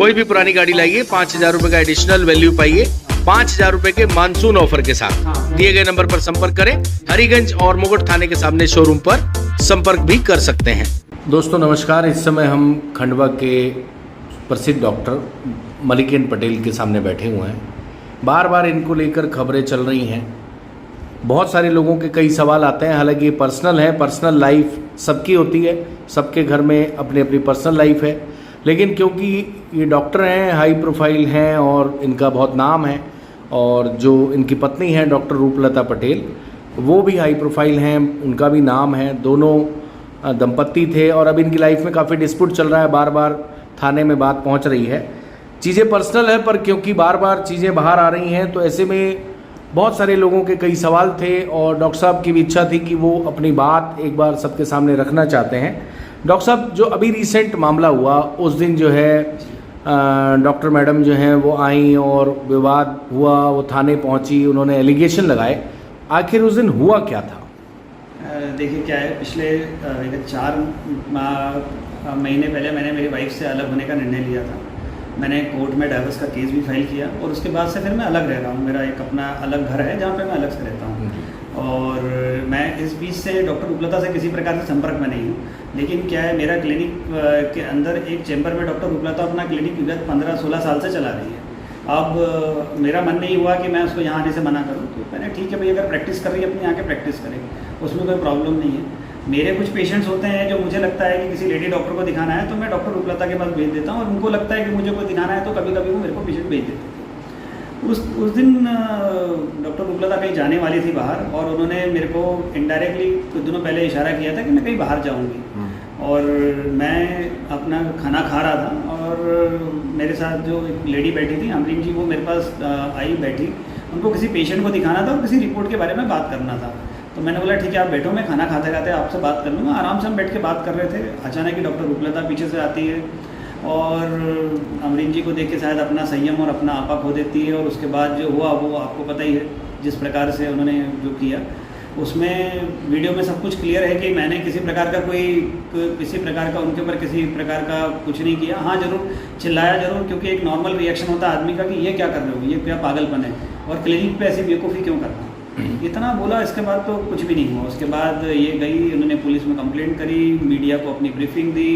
कोई भी पुरानी गाड़ी लाइए, 5,000 रुपए का एडिशनल वैल्यू पाइए 5,000 रुपए के मानसून ऑफर के साथ। दिए गए नंबर पर संपर्क करें। हरिगंज और मुगट थाने के सामने शोरूम पर संपर्क भी कर सकते हैं। दोस्तों नमस्कार, इस समय हम खंडवा के प्रसिद्ध डॉक्टर मलिकेन पटेल के सामने बैठे हुए हैं। बार बार इनको लेकर खबरें चल रही हैं, बहुत सारे लोगों के कई सवाल आते हैं। हालांकि ये पर्सनल है, पर्सनल लाइफ सबकी होती है, सबके घर में अपनी अपनी पर्सनल लाइफ है, लेकिन क्योंकि ये डॉक्टर हैं, हाई प्रोफाइल हैं और इनका बहुत नाम है, और जो इनकी पत्नी हैं डॉक्टर रूपलता पटेल, वो भी हाई प्रोफाइल हैं, उनका भी नाम है। दोनों दंपत्ति थे और अब इनकी लाइफ में काफ़ी डिस्प्यूट चल रहा है, बार बार थाने में बात पहुंच रही है। चीज़ें पर्सनल है, पर क्योंकि बार बार चीज़ें बाहर आ रही हैं तो ऐसे में बहुत सारे लोगों के कई सवाल थे और डॉक्टर साहब की भी इच्छा थी कि वो अपनी बात एक बार सबके सामने रखना चाहते हैं। डॉक्टर साहब, जो अभी रिसेंट मामला हुआ उस दिन जो है डॉक्टर मैडम जो हैं वो आई और विवाद हुआ, वो थाने पहुंची, उन्होंने एलिगेशन लगाए। आखिर उस दिन हुआ क्या था? देखिए क्या है, पिछले 4 महीने पहले मैंने मेरी वाइफ से अलग होने का निर्णय लिया था। मैंने कोर्ट में डाइवोर्स का केस भी फाइल किया और उसके बाद से फिर मैं अलग रह रहा हूँ। मेरा एक अपना अलग घर है जहाँ पे मैं अलग से रहता हूँ, और मैं इस बीच से डॉक्टर रूपलता से किसी प्रकार से संपर्क में नहीं हूँ। लेकिन क्या है, मेरा क्लिनिक के अंदर एक चैम्बर में डॉक्टर रूपलता अपना क्लिनिक विगत 15-16 साल से चला रही है। अब मेरा मन नहीं हुआ कि मैं उसको यहाँ आने से मना करूँ, तो मैंने ठीक है भाई, अगर प्रैक्टिस कर रही है अपनी यहाँ के प्रैक्टिस करें, उसमें कोई प्रॉब्लम नहीं है। मेरे कुछ पेशेंट्स होते हैं जो मुझे लगता है कि किसी लेडी डॉक्टर को दिखाना है तो मैं डॉक्टर रूपलता के पास भेज देता हूँ, और उनको लगता है कि मुझे कोई दिखाना है तो कभी कभी वो मेरे को पेशेंट भेज देते हैं। उस दिन डॉक्टर रूपलता कहीं जाने वाली थी बाहर, और उन्होंने मेरे को इनडायरेक्टली कुछ दिनों पहले इशारा किया था कि मैं कहीं बाहर जाऊँगी, और मैं अपना खाना खा रहा था और मेरे साथ जो एक लेडी बैठी थी अमरीन जी, वो मेरे पास आई, बैठी। उनको किसी पेशेंट को दिखाना था और किसी रिपोर्ट के बारे में बात करना था। तो मैंने बोला ठीक है आप बैठो, मैं खाना खाते खाते आपसे बात कर लूँगा। आराम से हम बैठ के बात कर रहे थे, अचानक ही डॉक्टर रूपलता पीछे से आती है और अमरीन जी को देख के शायद अपना संयम और अपना आपा खो देती है, और उसके बाद जो हुआ वो आपको पता ही है, जिस प्रकार से उन्होंने जो किया। उसमें वीडियो में सब कुछ क्लियर है कि मैंने किसी प्रकार का किसी प्रकार का उनके ऊपर किसी प्रकार का कुछ नहीं किया। हाँ ज़रूर चिल्लाया ज़रूर, क्योंकि एक नॉर्मल रिएक्शन होता है आदमी का कि ये क्या कर रहे हो, ये क्या पागलपन है, और क्लिनिक पे ऐसी बेवकूफ़ी क्यों करना, इतना बोला। इसके बाद तो कुछ भी नहीं हुआ। उसके बाद ये गई, उन्होंने पुलिस में कंप्लेंट करी, मीडिया को अपनी ब्रीफिंग दी,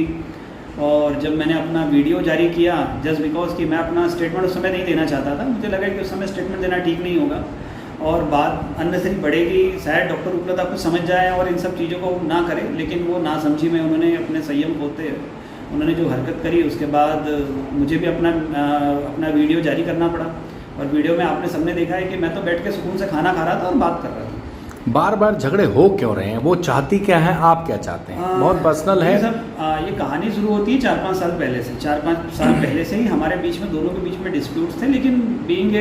और जब मैंने अपना वीडियो जारी किया, जस्ट बिकॉज कि मैं अपना स्टेटमेंट उस समय नहीं देना चाहता था, मुझे लगा कि उस समय स्टेटमेंट देना ठीक नहीं होगा और बात अननेसेसरी बढ़ेगी, शायद डॉक्टर रूपलता कुछ समझ जाए और इन सब चीज़ों को ना करे, लेकिन वो ना समझी में उन्होंने अपने संयम होते उन्होंने जो हरकत करी, उसके बाद मुझे भी अपना वीडियो जारी करना पड़ा। और वीडियो में आपने सबने देखा है कि मैं तो बैठ के सुकून से खाना खा रहा था और बात कर रहा था। बार बार झगड़े हो क्यों रहे हैं? वो चाहती क्या है, आप क्या चाहते हैं? बहुत पर्सनल है सब। ये कहानी शुरू होती है 4-5 साल पहले से। 4-5 साल पहले से ही हमारे बीच में, दोनों के बीच में डिस्प्यूट्स थे। लेकिन बीइंग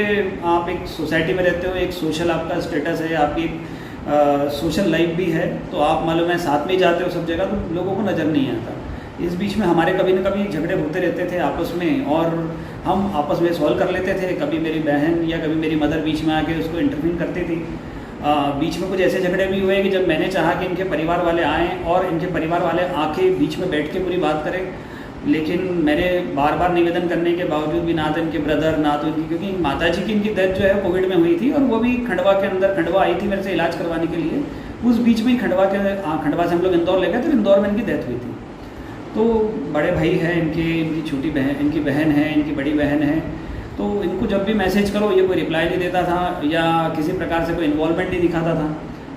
आप एक सोसाइटी में रहते हो, एक सोशल आपका स्टेटस है, आपकी सोशल लाइफ भी है, तो आप मालूम है साथ में ही जाते हो सब जगह, तो लोगों को नज़र नहीं आता। इस बीच में हमारे कभी न कभी झगड़े होते रहते थे आपस में, और हम आपस में सॉल्व कर लेते थे। कभी मेरी बहन या कभी मेरी मदर बीच में आके उसको इंटरवीन करती थी। बीच में कुछ ऐसे झगड़े भी हुए कि जब मैंने चाहा कि इनके परिवार वाले आएँ और इनके परिवार वाले आके बीच में बैठ के पूरी बात करें, लेकिन मैंने बार बार निवेदन करने के बावजूद भी ना तो इनके ब्रदर, ना तो इनकी, क्योंकि माता जी की इनकी डेथ जो है कोविड में हुई थी, और वो भी खंडवा आई थी मेरे से इलाज करवाने के लिए। उस बीच में ही खंडवा से हम लोग इंदौर ले गए, तो इंदौर में इनकी डेथ हुई थी। तो बड़े भाई हैं इनकी छोटी बहन, इनकी बहन है, इनकी बड़ी बहन है, तो इनको जब भी मैसेज करो ये कोई रिप्लाई नहीं देता था या किसी प्रकार से कोई इन्वॉल्वमेंट नहीं दिखाता था।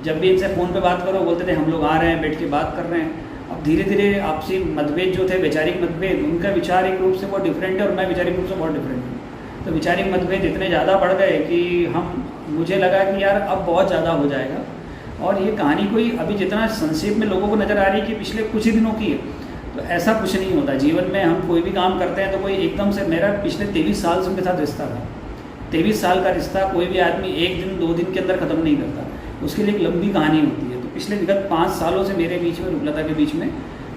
जब भी इनसे फ़ोन पे बात करो बोलते थे हम लोग आ रहे हैं, बैठ के बात कर रहे हैं। अब धीरे धीरे आपसी मतभेद जो थे, वैचारिक मतभेद, उनका वैचारिक रूप से बहुत डिफरेंट है और मैं वैचारिक रूप से बहुत डिफरेंट हूँ। तो वैचारिक मतभेद इतने ज़्यादा बढ़ गए कि मुझे लगा कि यार अब बहुत ज़्यादा हो जाएगा। और ये कहानी कोई अभी जितना संक्षेप में लोगों को नज़र आ रही है कि पिछले कुछ ही दिनों की है, तो ऐसा कुछ नहीं होता। जीवन में हम कोई भी काम करते हैं तो कोई एकदम से, मेरा पिछले 23 साल से उनके साथ रिश्ता था। 23 साल का रिश्ता कोई भी आदमी 1 दिन 2 दिन के अंदर ख़त्म नहीं करता, उसके लिए एक लंबी कहानी होती है। तो पिछले विगत 5 सालों से मेरे बीच में, रूपलता के बीच में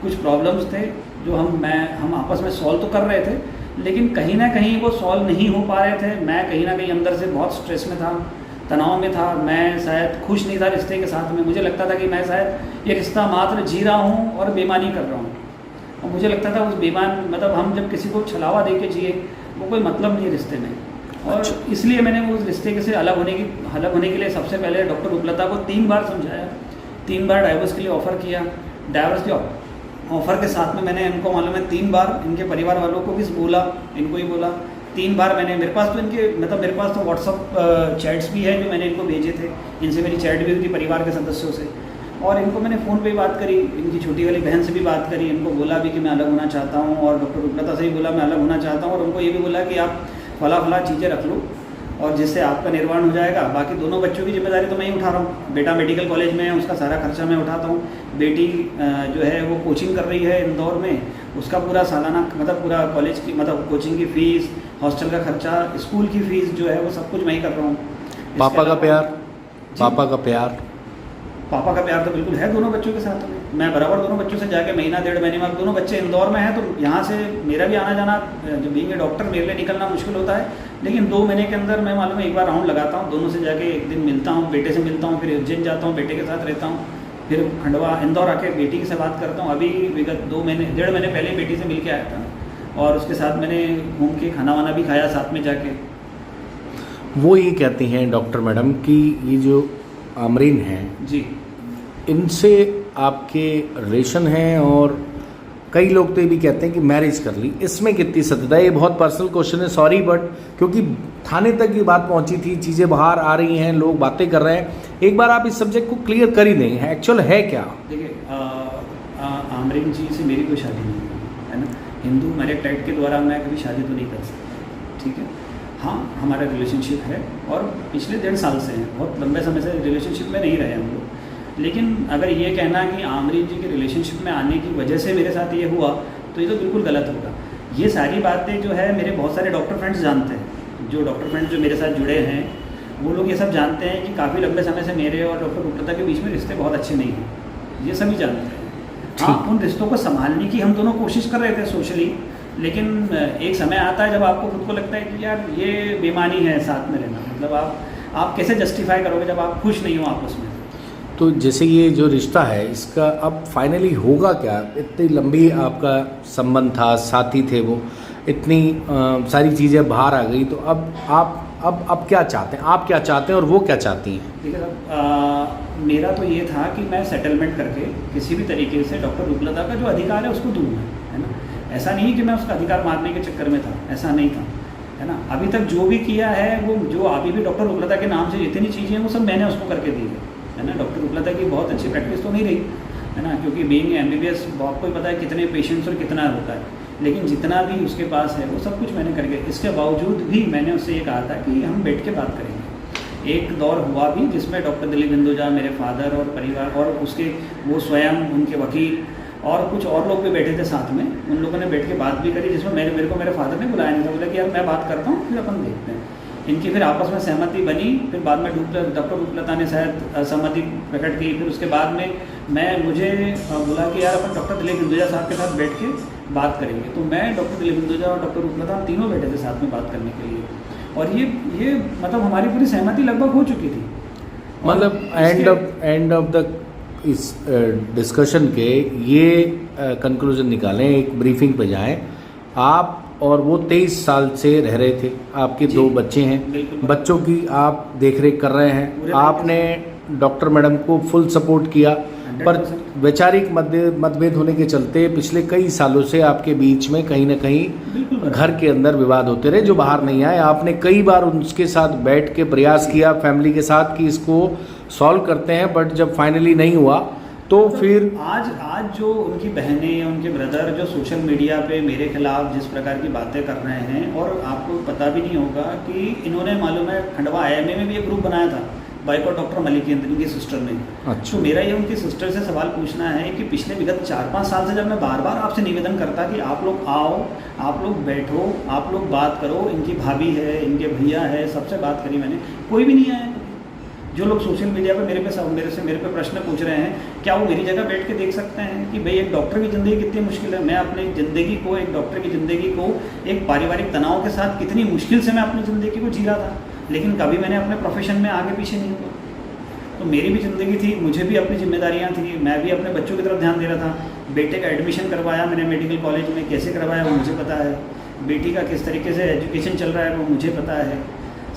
कुछ प्रॉब्लम्स थे जो हम आपस में सॉल्व तो कर रहे थे, लेकिन कहीं ना कहीं वो सॉल्व नहीं हो पा रहे थे। मैं कहीं ना कहीं अंदर से बहुत स्ट्रेस में था, तनाव में था, मैं शायद खुश नहीं था रिश्ते के साथ में। मुझे लगता था कि मैं शायद ये रिश्ता मात्र जी रहा हूँ और बेईमानी कर रहा हूँ। और मुझे लगता था उस बेईमान मतलब हम जब किसी को छलावा दे के जिए वो कोई मतलब नहीं है रिश्ते में। और इसलिए मैंने वो उस रिश्ते से अलग होने के लिए सबसे पहले डॉक्टर उपलता को 3 बार समझाया, 3 बार डाइवोर्स के लिए ऑफ़र किया। डाइवोर्स के ऑफ़र के साथ में मैंने इनको मालूम है 3 बार इनके परिवार वालों को भी बोला, इनको ही बोला। 3 बार मैंने मेरे पास तो व्हाट्सअप चैट्स भी है जो मैंने इनको भेजे थे, इनसे मेरी चैट भी हुई थी परिवार के सदस्यों से। और इनको मैंने फ़ोन पे बात करी, इनकी छोटी वाली बहन से भी बात करी, इनको बोला भी कि मैं अलग होना चाहता हूँ, और डॉक्टर उपलता से भी बोला मैं अलग होना चाहता हूँ, और उनको ये भी बोला कि आप फला चीज़ें रख लो और जिससे आपका निर्वाण हो जाएगा। बाकी दोनों बच्चों की जिम्मेदारी तो मैं ही उठा रहा हूँ। बेटा मेडिकल कॉलेज में है, उसका सारा खर्चा मैं उठाता हूँ। बेटी जो है वो कोचिंग कर रही है इंदौर में, उसका पूरा सालाना पूरा कॉलेज की कोचिंग की फ़ीस, हॉस्टल का खर्चा, स्कूल की फ़ीस जो है वो सब कुछ मैं ही कर रहा हूँ। पापा का प्यार, पापा का प्यार पापा का प्यार तो बिल्कुल है दोनों बच्चों के साथ में। मैं बराबर दोनों बच्चों से जाके महीना 1.5 महीने में, दोनों बच्चे इंदौर में हैं तो यहाँ से मेरा भी आना जाना, जो बीइंग डॉक्टर मेरे लिए निकलना मुश्किल होता है, लेकिन 2 महीने के अंदर मैं मालूम है एक बार राउंड लगाता हूँ, दोनों से जाके एक दिन मिलता हूँ, बेटे से मिलता हूँ, फिर उज्जैन जाता हूँ, बेटे के साथ रहता हूँ, फिर खंडवा इंदौर आके बेटी से बात करता हूँ। अभी विगत 1.5 महीने पहले बेटी से मिल के आया था और उसके साथ मैंने घूम के खाना वाना भी खाया साथ में जाके। वो ये कहती हैं डॉक्टर मैडम कि ये जो आमरीन हैं जी, इनसे आपके रिलेशन हैं, और कई लोग तो ये भी कहते हैं कि मैरिज कर ली, इसमें कितनी सत्यता है? ये बहुत पर्सनल क्वेश्चन है, सॉरी, बट क्योंकि थाने तक ये बात पहुंची थी, चीज़ें बाहर आ रही हैं, लोग बातें कर रहे हैं, एक बार आप इस सब्जेक्ट को क्लियर कर ही दें, एक्चुअल है क्या? देखिए आमरीन जी से मेरी कोई शादी नहीं है ना, हिंदू मैरिज एक्ट के द्वारा मैं कभी शादी तो नहीं कर सकता, ठीक है। हाँ, हमारा रिलेशनशिप है और पिछले 1.5 साल से है, बहुत लंबे समय से रिलेशनशिप में नहीं रहे हम लोग। लेकिन अगर ये कहना कि आमरीन जी के रिलेशनशिप में आने की वजह से मेरे साथ ये हुआ तो ये तो बिल्कुल गलत होगा। ये सारी बातें जो है मेरे बहुत सारे डॉक्टर फ्रेंड्स जानते हैं, जो डॉक्टर फ्रेंड्स जो मेरे साथ जुड़े हैं वो लोग ये सब जानते हैं कि काफ़ी लंबे समय से मेरे और डॉक्टर उपलता के बीच में रिश्ते बहुत अच्छे नहीं हैं, ये सभी जानते हैं। हाँ, उन रिश्तों को संभालने की हम दोनों कोशिश कर रहे थे सोशली, लेकिन एक समय आता है जब आपको खुद को लगता है कि यार ये बेईमानी है साथ में रहना, मतलब आप कैसे जस्टिफाई करोगे जब आप खुश नहीं हो आपस में। तो जैसे ये जो रिश्ता है इसका अब फाइनली होगा क्या? इतनी लंबी आपका संबंध था, साथी थे वो, इतनी सारी चीज़ें बाहर आ गई, तो अब आप क्या चाहते हैं? आप क्या चाहते हैं और वो क्या चाहती हैं? देखिए साहब, मेरा तो ये था कि मैं सेटलमेंट करके किसी भी तरीके से डॉक्टर उपलता का जो अधिकार है उसको दूंगा, है ना। ऐसा नहीं कि मैं उसका अधिकार मारने के चक्कर में था, ऐसा नहीं था, है ना। अभी तक जो भी किया है वो जो अभी भी डॉक्टर उपलता के नाम से जितनी चीज़ें हैं वो सब मैंने उसको करके दी है ना। डॉक्टर उपलता की बहुत अच्छी प्रैक्टिस तो नहीं रही, है ना, क्योंकि बीइंग MBBS आपको ही पता है कितने पेशेंट्स और कितना होता है, लेकिन जितना भी उसके पास है वो सब कुछ मैंने करके, इसके बावजूद भी मैंने उससे ये कहा था कि हम बैठ के बात करेंगे। एक दौर हुआ भी जिसमें डॉक्टर दिलीप हिंदुजा, मेरे फादर और परिवार और उसके वो स्वयं, उनके वकील और कुछ और लोग भी बैठे थे साथ में, उन लोगों ने बैठ के बात भी करी, जिसमें मेरे को मेरे फादर ने बुलाया नहीं था, बोला कि यार मैं बात करता हूँ फिर अपन देखते हैं। इनकी फिर आपस में सहमति बनी, फिर बाद में डॉक्टर उपलता ने शायद असहमति प्रकट की, फिर उसके बाद में मुझे बोला कि यार अपन डॉक्टर दिलीप हिंदुजा साहब के साथ बैठ के बात करेंगे। तो मैं डॉक्टर दिलीप हिंदुजा और डॉक्टर उपलता तीनों बैठे थे साथ में बात करने के लिए, और ये मतलब हमारी पूरी सहमति लगभग हो चुकी थी। मतलब एंड ऑफ द इस डिस्कशन के ये कंक्लूजन निकालें, एक ब्रीफिंग पे जाएं। आप और वो 23 साल से रह रहे थे, आपके 2 बच्चे हैं, बच्चों की आप देखरेख कर रहे हैं, आपने डॉक्टर मैडम को फुल सपोर्ट किया, पर वैचारिक मतभेद होने के चलते पिछले कई सालों से आपके बीच में कहीं ना कहीं घर के अंदर विवाद होते रहे जो बाहर नहीं आए। आपने कई बार उनके साथ बैठ के प्रयास किया फैमिली के साथ कि इसको सॉल्व करते हैं, बट जब फाइनली नहीं हुआ तो फिर आज जो उनकी बहनें, उनके ब्रदर जो सोशल मीडिया पे मेरे खिलाफ जिस प्रकार की बातें कर रहे हैं, और आपको पता भी नहीं होगा कि इन्होंने मालूम है खंडवा IMA में भी एक ग्रुप बनाया था, बाइकॉट डॉक्टर मलिकेंद्र, इनकी सिस्टर ने। अच्छा। तो मेरा ये उनकी सिस्टर से सवाल पूछना है कि पिछले विगत 4-5 साल से जब मैं बार बार आपसे निवेदन करता कि आप लोग आओ, आप लोग बैठो, आप लोग बात करो, इनकी भाभी है, इनके भैया है, सबसे बात करी मैंने, कोई भी नहीं आया। जो लोग सोशल मीडिया पर मेरे पे प्रश्न पूछ रहे हैं, क्या वो मेरी जगह बैठ के देख सकते हैं कि भाई एक डॉक्टर की ज़िंदगी कितनी मुश्किल है। मैं अपनी ज़िंदगी को, एक डॉक्टर की ज़िंदगी को एक पारिवारिक तनाव के साथ कितनी मुश्किल से मैं अपनी ज़िंदगी को जी रहा था, लेकिन कभी मैंने अपने प्रोफेशन में आगे पीछे नहीं हुआ। तो मेरी भी ज़िंदगी थी, मुझे भी अपनी जिम्मेदारियाँ थी, मैं भी अपने बच्चों की तरफ ध्यान दे रहा था। बेटे का एडमिशन करवाया मैंने मेडिकल कॉलेज में, कैसे करवाया वो मुझे पता है, बेटी का किस तरीके से एजुकेशन चल रहा है वो मुझे पता है।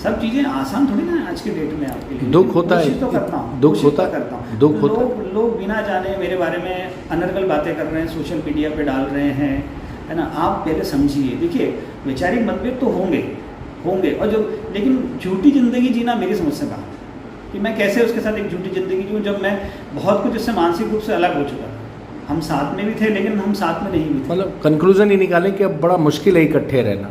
सब चीज़ें आसान थोड़ी ना आज के डेट में आपके लिए। दुख होता है, कोशिश तो करता हूँ, दुख कोशिश होता तो करता हूँ। दुख होता है। लोग बिना जाने मेरे बारे में अनर्गल बातें कर रहे हैं, सोशल मीडिया पे डाल रहे हैं, है ना। आप पहले समझिए, देखिए वैचारिक मतभेद तो होंगे और जो, लेकिन झूठी ज़िंदगी जीना मेरी समझ से बाहर कि मैं कैसे उसके साथ एक झूठी ज़िंदगी जीऊँ जब मैं बहुत कुछ उससे मानसिक रूप से अलग हो चुका। हम साथ में भी थे लेकिन हम साथ में नहीं भी थे। मतलब कंक्लूजन ही निकालें कि अब बड़ा मुश्किल है इकट्ठे रहना।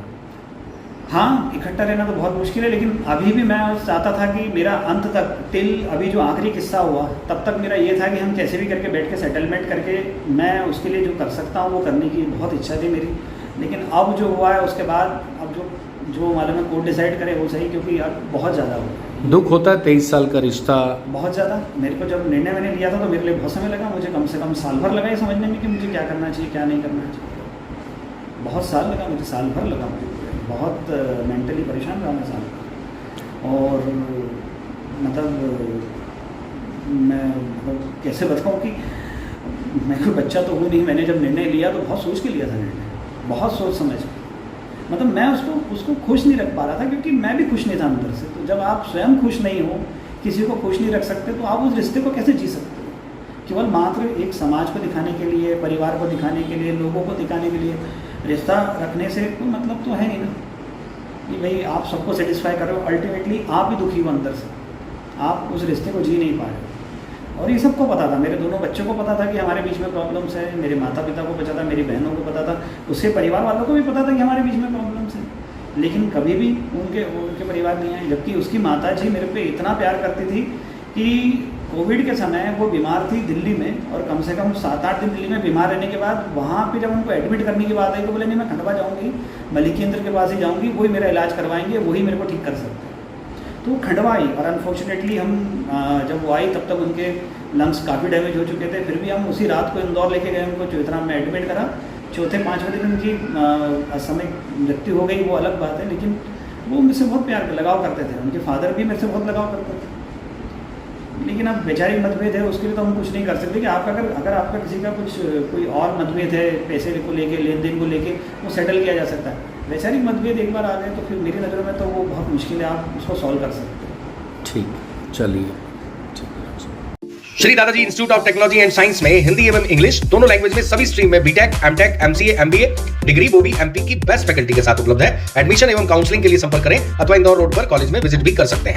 हाँ, इकट्ठा रहना तो बहुत मुश्किल है, लेकिन अभी भी मैं चाहता था कि मेरा अंत तक टिल अभी जो आखिरी किस्सा हुआ तब तक मेरा ये था कि हम कैसे भी करके बैठ के सेटलमेंट करके मैं उसके लिए जो कर सकता हूँ वो करने की बहुत इच्छा थी मेरी। लेकिन अब जो हुआ है उसके बाद अब जो मालूम है कोर्ट डिसाइड करे वो सही, क्योंकि अब बहुत ज़्यादा हो गया। दुख होता है 23 साल का रिश्ता। बहुत ज़्यादा। मेरे को जब निर्णय मैंने लिया था तो मेरे लिए बहुत समय लगा, मुझे कम से कम साल भर लगा ये समझने में कि मुझे क्या करना चाहिए क्या नहीं करना चाहिए। बहुत साल लगा मुझे, साल भर लगा मुझे, बहुत मेंटली परेशान रहा मैं साल भर। और मतलब कैसे बताऊँ कि मैं कोई बच्चा तो हूँ नहीं। मैंने जब निर्णय लिया तो बहुत सोच के लिया था निर्णय, बहुत सोच समझ के। मतलब मैं उसको खुश नहीं रख पा रहा था क्योंकि मैं भी खुश नहीं था अंदर से। तो जब आप स्वयं खुश नहीं हो, किसी को खुश नहीं रख सकते, तो आप उस रिश्ते को कैसे जी सकते हो? केवल मात्र एक समाज को दिखाने के लिए, परिवार को दिखाने के लिए, लोगों को दिखाने के लिए रिश्ता रखने से कोई मतलब तो है नहीं ना कि भाई आप सबको सेटिस्फाई कर रहे हो। अल्टीमेटली आप ही दुखी हो अंदर से, आप उस रिश्ते को जी नहीं पा रहे हो। और ये सबको पता था, मेरे दोनों बच्चों को पता था कि हमारे बीच में प्रॉब्लम्स है, मेरे माता पिता को पता था, मेरी बहनों को पता था, उसके परिवार वालों को भी पता था कि हमारे बीच में प्रॉब्लम्स है। लेकिन कभी भी उनके परिवार नहीं आए। जबकि उसकी माता जी मेरे पे इतना प्यार करती थी कि कोविड के समय वो बीमार थी दिल्ली में, और कम से कम 7-8 दिन दिल्ली में बीमार रहने के बाद वहाँ पे जब उनको एडमिट करने की बात आई तो बोले नहीं मैं खंडवा जाऊँगी, मलिक केंद्र के पास ही जाऊँगी, वही मेरा इलाज करवाएंगे, वही मेरे को ठीक कर सकते हैं। तो वो खंडवा आई, और अनफॉर्चुनेटली हम जब वो आई तब तक उनके लंग्स काफ़ी डैमेज हो चुके थे। फिर भी हम उसी रात को इंदौर लेके गए, उनको चौथराम में एडमिट करा। चौथे 5वें दिन उनकी असामयिक मृत्यु हो गई, वो अलग बात है। लेकिन वो मुझसे बहुत प्यार लगाव करते थे, उनके फादर भी मेरे से बहुत लगाव करते थे। लेकिन अब वैचारिक मतभेद है, उसके लिए तो हम कुछ नहीं कर सकते कि आपका अगर आपका किसी का कोई और मतभेद है पैसे को लेके, लेन देन को लेके, वो सेटल किया जा सकता है। वैचारिक मतभेद एक बार आ गए तो फिर मेरी नज़रों में तो वो बहुत मुश्किल है, आप उसको सॉल्व कर सकते हैं। ठीक, चलिए। श्री दादाजी institute of technology and science में हिंदी एवं इंग्लिश दोनों लैंग्वेज में सभी स्ट्रीम में BTech, MTech, MCA, MBA degree वो भी एमपी की बेस्ट फैकल्टी के साथ उपलब्ध है। एडमिशन एवं काउंसलिंग के लिए संपर्क करें अथवा इंदौर रोड पर कॉलेज में विजिट भी कर सकते हैं।